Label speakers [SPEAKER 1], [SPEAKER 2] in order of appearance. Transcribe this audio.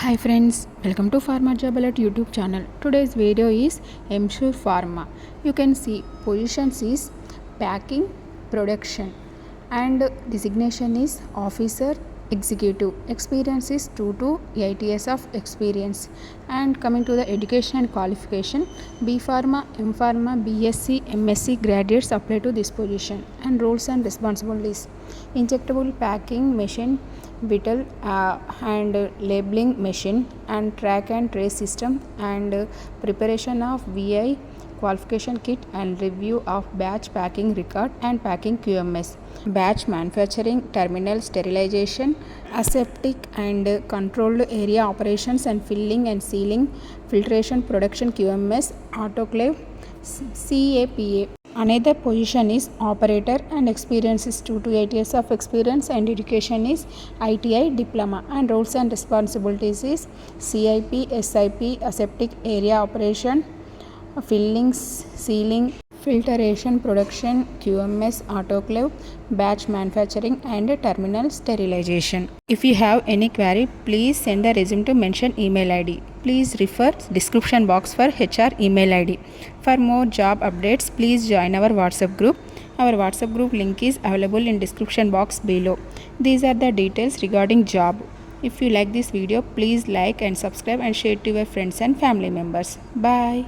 [SPEAKER 1] Hi friends, welcome to Pharma Job Alert YouTube channel. Today's video is Emsure Pharma. You can see positions is packing, production, and designation is officer executive. Experience is 2 to 8 years of experience. And coming to the education and qualification, B Pharma, M Pharma, BSc, MSc graduates apply to this position. And roles and responsibilities: injectable packing machine, vital and labeling machine, and track and trace system, and preparation of VI qualification kit, and review of batch packing record and packing QMS, batch manufacturing, terminal sterilization, aseptic and controlled area operations, and filling and sealing, filtration, production QMS, autoclave, CAPA. Another position is operator, and experience is 2 to 8 years of experience, and education is ITI diploma. And roles and responsibilities is CIP, SIP, aseptic area operation, filling, sealing, filtration, production, QMS, autoclave, batch manufacturing, and terminal sterilization. If you have any query, please send the resume to mention email ID. Please refer description box for HR email ID. For more job updates, please join our WhatsApp group. Our WhatsApp group link is available in description box below. These are the details regarding job. If you like this video, please like and subscribe and share to your friends and family members. Bye.